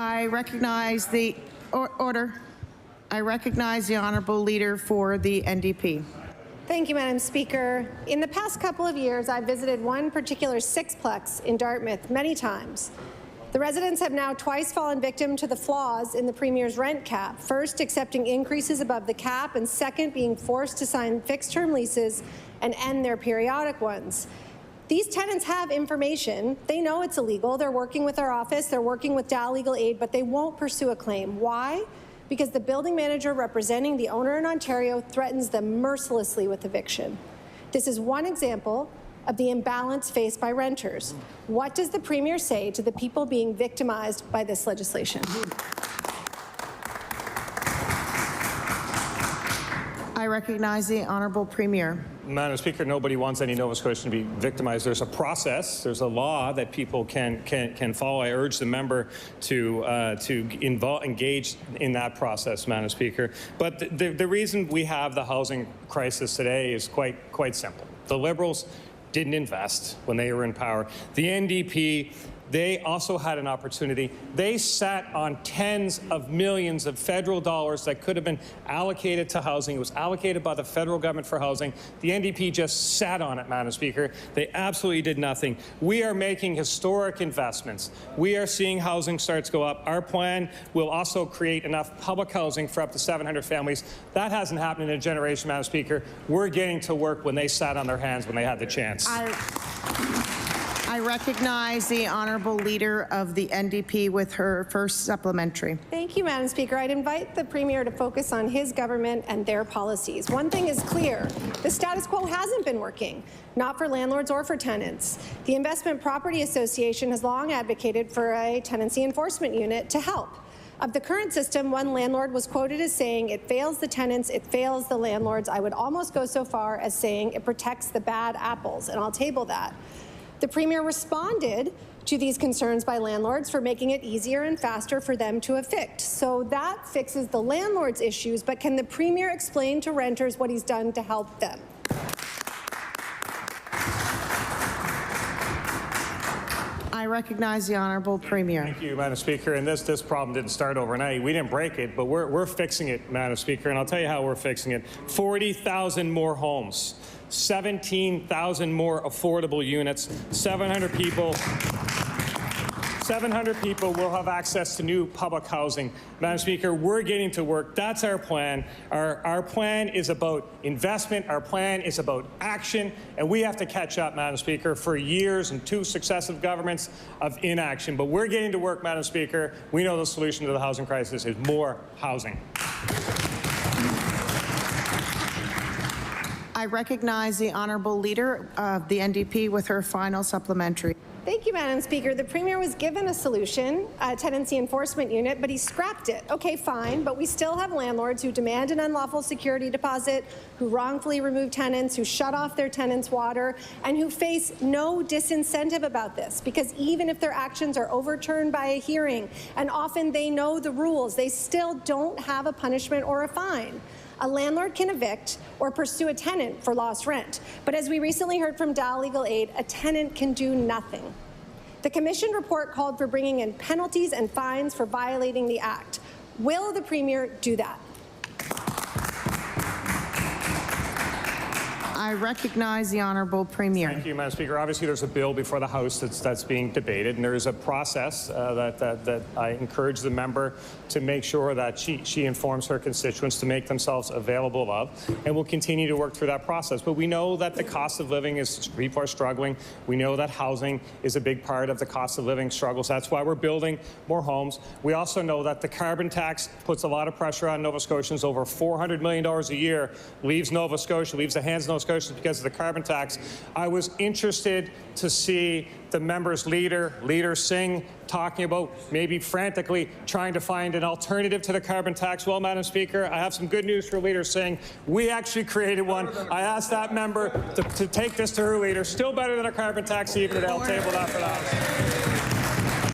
I recognize the order. I recognize the honourable leader for the NDP. Thank you, Madam Speaker. In the past couple of years, I've visited one particular sixplex in Dartmouth many times. The residents have now twice fallen victim to the flaws in the Premier's rent cap, first accepting increases above the cap, and second being forced to sign fixed-term leases and end their periodic ones. These tenants have information. They know it's illegal. They're working with our office. They're working with DAL Legal Aid, but they won't pursue a claim. Why? Because the building manager representing the owner in Ontario threatens them mercilessly with eviction. This is one example of the imbalance faced by renters. What does the Premier say to the people being victimized by this legislation? I recognize the honourable Premier. Madam Speaker, nobody wants any Nova Scotian to be victimized. There's a process, there's a law that people can follow. I urge the member to engage in that process, Madam Speaker. But the reason we have the housing crisis today is quite simple. The Liberals didn't invest when they were in power. The NDP, they also had an opportunity. They sat on tens of millions of federal dollars that could have been allocated to housing. It was allocated by the federal government for housing. The NDP just sat on it, Madam Speaker. They absolutely did nothing. We are making historic investments. We are seeing housing starts go up. Our plan will also create enough public housing for up to 700 families. That hasn't happened in a generation, Madam Speaker. We're getting to work when they sat on their hands when they had the chance. I recognize the honourable leader of the NDP with her first supplementary. Thank you, Madam Speaker. I'd invite the Premier to focus on his government and their policies. One thing is clear. The status quo hasn't been working, not for landlords or for tenants. The Investment Property Association has long advocated for a tenancy enforcement unit to help. Of the current system, one landlord was quoted as saying, "It fails the tenants, it fails the landlords." I would almost go so far as saying it protects the bad apples, and I'll table that. The Premier responded to these concerns by landlords for making it easier and faster for them to evict. So that fixes the landlords' issues, but can the Premier explain to renters what he's done to help them? I recognize the honourable Premier. Thank you, Madam Speaker. And this problem didn't start overnight. We didn't break it, but we're fixing it, Madam Speaker. And I'll tell you how we're fixing it. 40,000 more homes, 17,000 more affordable units, 700 people will have access to new public housing. Madam Speaker, we're getting to work. That's our plan. Our plan is about investment. Our plan is about action. And we have to catch up, Madam Speaker, for years and 2 successive governments of inaction. But we're getting to work, Madam Speaker. We know the solution to the housing crisis is more housing. I recognize the honourable leader of the NDP with her final supplementary. Thank you, Madam Speaker. The Premier was given a solution, a tenancy enforcement unit, but he scrapped it. Okay, fine, but we still have landlords who demand an unlawful security deposit, who wrongfully remove tenants, who shut off their tenants' water, and who face no disincentive about this, because even if their actions are overturned by a hearing, and often they know the rules, they still don't have a punishment or a fine. A landlord can evict or pursue a tenant for lost rent. But as we recently heard from DAL Legal Aid, a tenant can do nothing. The Commission report called for bringing in penalties and fines for violating the Act. Will the Premier do that? I recognize the honourable Premier. Thank you, Madam Speaker. Obviously, there's a bill before the House that's being debated, and there is a process that I encourage the member to make sure that she informs her constituents to make themselves available of, and we'll continue to work through that process. But we know that the cost of living is, people are struggling. We know that housing is a big part of the cost of living struggles. That's why we're building more homes. We also know that the carbon tax puts a lot of pressure on Nova Scotians. Over $400 million a year leaves Nova Scotia, leaves the hands of Nova Scotia because of the carbon tax. I was interested to see the member's leader Singh, talking about maybe frantically trying to find an alternative to the carbon tax. Well, Madam Speaker, I have some good news for Leader Singh. We actually created one. I asked that member to take this to her leader. Still better than a carbon tax, even today. I'll table that for that.